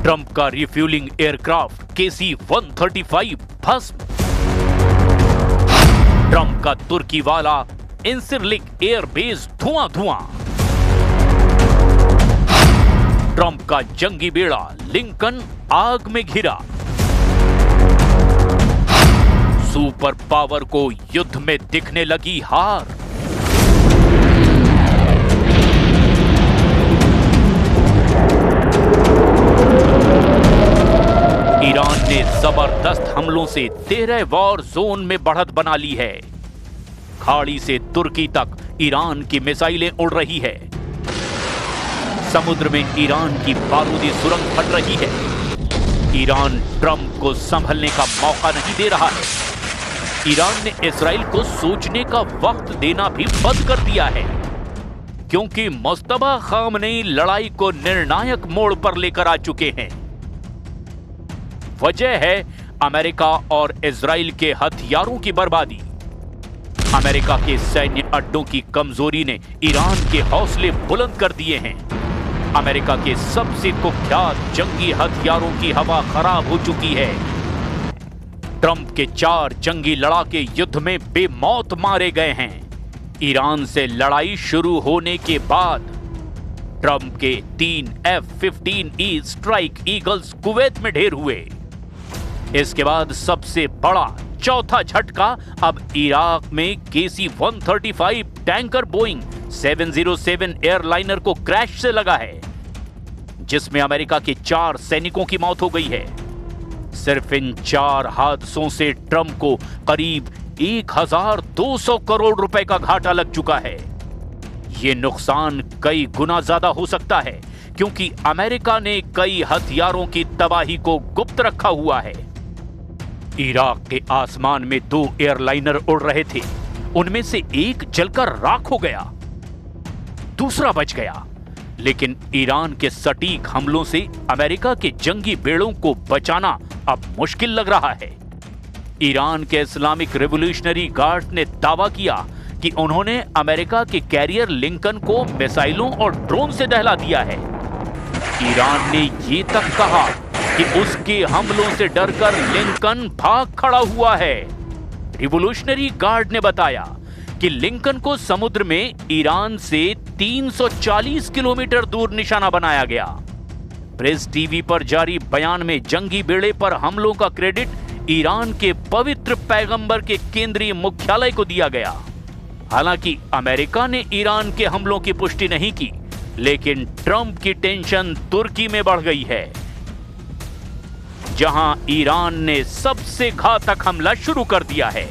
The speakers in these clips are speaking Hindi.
ट्रंप का रिफ्यूलिंग एयरक्राफ्ट KC-135 भस्म। ट्रंप का तुर्की वाला इंसिरलिक एयरबेस धुआं। ट्रंप का जंगी बेड़ा लिंकन आग में घिरा। सुपर पावर को युद्ध में दिखने लगी हार। ईरान ने जबरदस्त हमलों से 13 वॉर जोन में बढ़त बना ली है। खाड़ी से तुर्की तक ईरान की मिसाइलें उड़ रही है। समुद्र में ईरान की बारूदी सुरंग फट रही है। ईरान ट्रंप को संभलने का मौका नहीं दे रहा है। ईरान ने इजराइल को सोचने का वक्त देना भी बंद कर दिया है, क्योंकि मुस्तफा खामनेई लड़ाई को निर्णायक मोड़ पर लेकर आ चुके हैं। वजह है अमेरिका और इजराइल के हथियारों की बर्बादी। अमेरिका के सैन्य अड्डों की कमजोरी ने ईरान के हौसले बुलंद कर दिए हैं। अमेरिका के सबसे कुख्यात जंगी हथियारों की हवा खराब हो चुकी है। ट्रंप के 4 जंगी लड़ाके युद्ध में बेमौत मारे गए हैं। ईरान से लड़ाई शुरू होने के बाद ट्रंप के 3 F-15E स्ट्राइक ईगल्स कुवैत में ढेर हुए। इसके बाद सबसे बड़ा चौथा झटका अब इराक में KC-135 टैंकर बोइंग 707 एयरलाइनर को क्रैश से लगा है, जिसमें अमेरिका के 4 सैनिकों की मौत हो गई है। सिर्फ इन 4 हादसों से ट्रंप को करीब 1200 करोड़ रुपए का घाटा लग चुका है। यह नुकसान कई गुना ज्यादा हो सकता है, क्योंकि अमेरिका ने कई हथियारों की तबाही को गुप्त रखा हुआ है। इराक के आसमान में 2 एयरलाइनर उड़ रहे थे। उनमें से एक जलकर राख हो गया, दूसरा बच गया। लेकिन ईरान के सटीक हमलों से अमेरिका के जंगी बेड़ों को बचाना अब मुश्किल लग रहा है। ईरान के इस्लामिक रिवॉल्यूशनरी गार्ड्स ने दावा किया कि उन्होंने अमेरिका के कैरियर लिंकन को मिसाइलों और ड्रोन से दहला दिया है। ईरान ने यह तक कहा कि उसके हमलों से डरकर लिंकन भाग खड़ा हुआ है। रिवॉल्यूशनरी गार्ड ने बताया कि लिंकन को समुद्र में ईरान से 340 किलोमीटर दूर निशाना बनाया गया। प्रेस टीवी पर जारी बयान में जंगी बेड़े पर हमलों का क्रेडिट ईरान के पवित्र पैगंबर के केंद्रीय मुख्यालय को दिया गया। हालांकि अमेरिका ने ईरान के हमलों की पुष्टि नहीं की, लेकिन ट्रंप की टेंशन तुर्की में बढ़ गई है, जहां ईरान ने सबसे घातक हमला शुरू कर दिया है।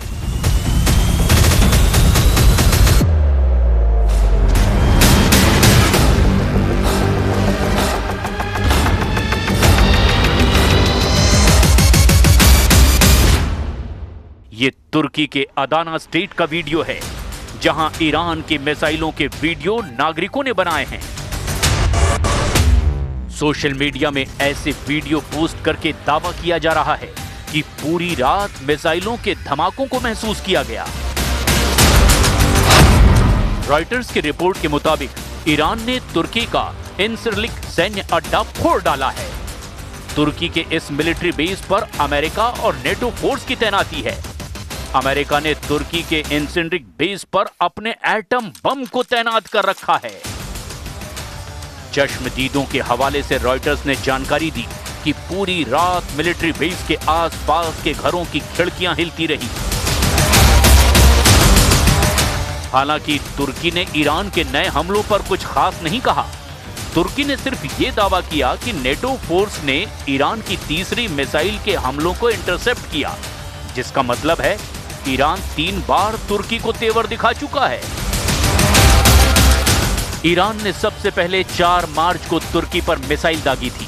ये तुर्की के अदाना स्टेट का वीडियो है, जहां ईरान की मिसाइलों के वीडियो नागरिकों ने बनाए हैं। सोशल मीडिया में ऐसे वीडियो पोस्ट करके दावा किया जा रहा है कि पूरी रात मिसाइलों के धमाकों को महसूस किया गया। रॉयटर्स की रिपोर्ट के मुताबिक ईरान ने तुर्की का इंसिरलिक सैन्य अड्डा फोड़ डाला है। तुर्की के इस मिलिट्री बेस पर अमेरिका और नेटो फोर्स की तैनाती है। अमेरिका ने तुर्की के इंसिरलिक बेस पर अपने एटम बम को तैनात कर रखा है। चश्मदीदों के हवाले से रॉयटर्स ने जानकारी दी कि पूरी रात मिलिट्री बेस के आसपास के घरों की खिड़कियां हिलती रही। हालांकि तुर्की ने ईरान के नए हमलों पर कुछ खास नहीं कहा। तुर्की ने सिर्फ ये दावा किया कि नेटो फोर्स ने ईरान की तीसरी मिसाइल के हमलों को इंटरसेप्ट किया, जिसका मतलब है ईरान 3 बार तुर्की को तेवर दिखा चुका है। ईरान ने सबसे पहले 4 मार्च को तुर्की पर मिसाइल दागी थी।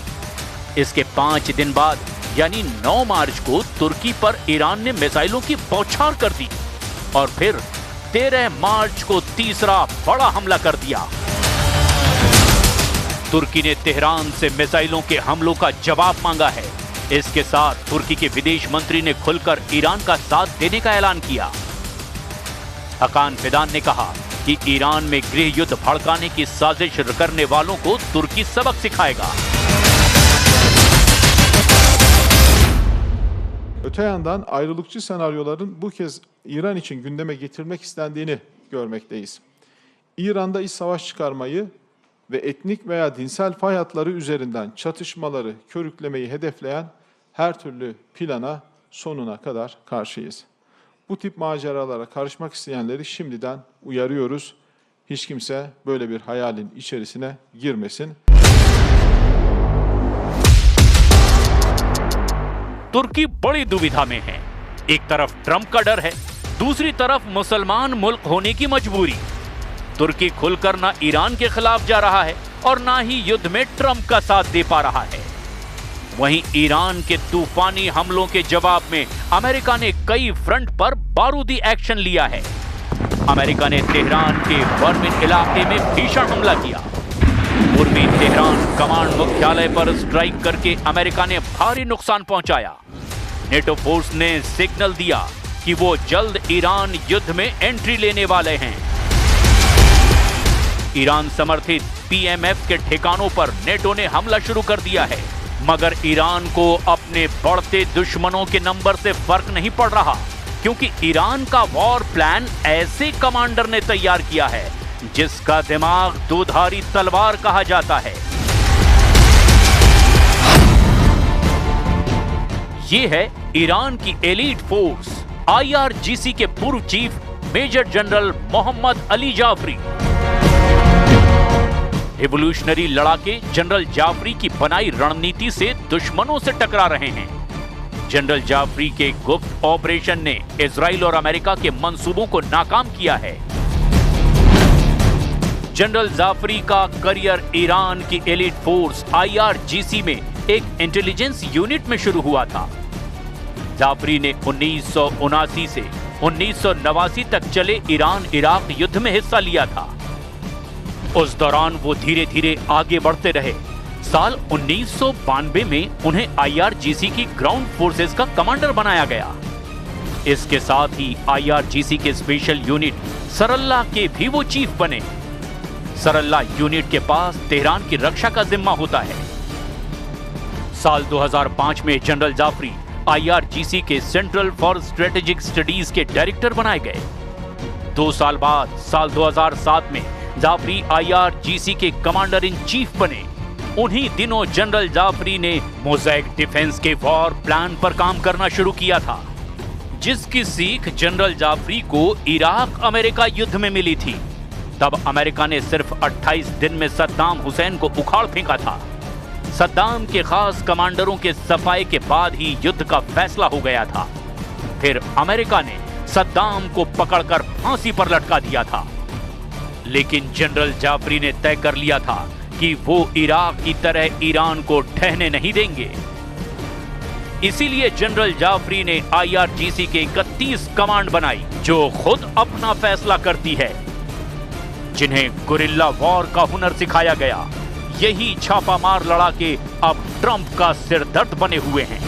इसके 5 दिन बाद यानी 9 मार्च को तुर्की पर ईरान ने मिसाइलों की बौछार कर दी और फिर 13 मार्च को तीसरा बड़ा हमला कर दिया। तुर्की ने तेहरान से मिसाइलों के हमलों का जवाब मांगा है। इसके साथ तुर्की के विदेश मंत्री ने खुलकर ईरान का साथ देने का ऐलान किया। हकान फिदान ने कहा कि ईरान में गृह युद्ध भड़काने की साजिश करने वालों को तुर्की सबक सिखाएगा। Öte yandan ayrılıkçı senaryoların bu kez İran için gündeme getirilmek istendiğini görmekteyiz. İran'da iç savaş çıkarmayı ve etnik veya dinsel fay hatları üzerinden çatışmaları körüklemeyi hedefleyen her türlü plana sonuna kadar karşıyız. Bu tip maceralara karışmak isteyenleri şimdiden uyarıyoruz. Hiç kimse böyle bir hayalin içerisine girmesin. तुर्की बड़ी दुविधा में है। एक तरफ ट्रंप का डर है, दूसरी तरफ मुसलमान मुल्क होने की मजबूरी। तुर्की खुलकर ना ईरान के खिलाफ जा रहा है और ना ही युद्ध में ट्रंप का साथ दे पा रहा है। वहीं ईरान के तूफानी हमलों के जवाब में अमेरिका ने कई फ्रंट पर बारूदी एक्शन लिया है। अमेरिका ने तेहरान के बर्मिन इलाके में भीषण हमला किया। पूर्वी तेहरान कमांड मुख्यालय पर स्ट्राइक करके अमेरिका ने भारी नुकसान पहुंचाया। नेटो फोर्स ने सिग्नल दिया कि वो जल्द ईरान युद्ध में एंट्री लेने वाले हैं। ईरान समर्थित पीएमएफ के ठिकानों पर नेटो ने हमला शुरू कर दिया है, मगर ईरान को अपने बढ़ते दुश्मनों के नंबर से फर्क नहीं पड़ रहा, क्योंकि ईरान का वॉर प्लान ऐसे कमांडर ने तैयार किया है जिसका दिमाग दोधारी तलवार कहा जाता है। ये है ईरान की एलीट फोर्स आईआरजीसी के पूर्व chief major general Mohammad Ali Jafari. Revolutionary लड़ाके जनरल जाफरी की बनाई रणनीति से दुश्मनों से टकरा रहे हैं। जनरल जाफरी के गुप्त ऑपरेशन ने इजराइल और अमेरिका के मंसूबों को नाकाम किया है। जनरल जाफरी का करियर ईरान की एलीट फोर्स आईआरजीसी में एक इंटेलिजेंस यूनिट में शुरू हुआ था। जाफरी ने 1979 से 1989 तक चले ईरान इराक युद्ध में हिस्सा लिया था। उस दौरान वो धीरे धीरे आगे बढ़ते रहे। साल 1992 में उन्हें आईआरजीसी की ग्राउंड फोर्सेस का कमांडर बनाया गया। इसके साथ ही आईआरजीसी के स्पेशल यूनिट सरल्ला के भी वो चीफ बने। सरल्ला यूनिट के पास तेहरान की रक्षा का जिम्मा होता है। साल 2005 में जनरल जाफरी आईआरजीसी के सेंट्रल फॉर स्ट्रेटेजिक स्टडीज के डायरेक्टर बनाए गए। 2 साल बाद साल 2007 में जाफरी आईआरजीसी के कमांडर इन चीफ बने। उन्हीं दिनों जनरल जाफरी ने मोज़ैक डिफेंस के वॉर प्लान पर काम करना शुरू किया था, जिसकी सीख जनरल जाफरी को इराक अमेरिका युद्ध में मिली थी। तब अमेरिका ने सिर्फ 28 दिन में सद्दाम हुसैन को उखाड़ फेंका था। सद्दाम के खास कमांडरों के सफाई के बाद ही युद्ध का फैसला हो गया था। फिर अमेरिका ने सद्दाम को पकड़कर फांसी पर लटका दिया था। लेकिन जनरल जाफरी ने तय कर लिया था कि वो इराक की तरह ईरान को ठहरने नहीं देंगे। इसीलिए जनरल जाफरी ने आईआरजीसी के 31 कमांड बनाई, जो खुद अपना फैसला करती है, जिन्हें गुरिल्ला वॉर का हुनर सिखाया गया। यही छापामार लड़ाके अब ट्रंप का सिरदर्द बने हुए हैं।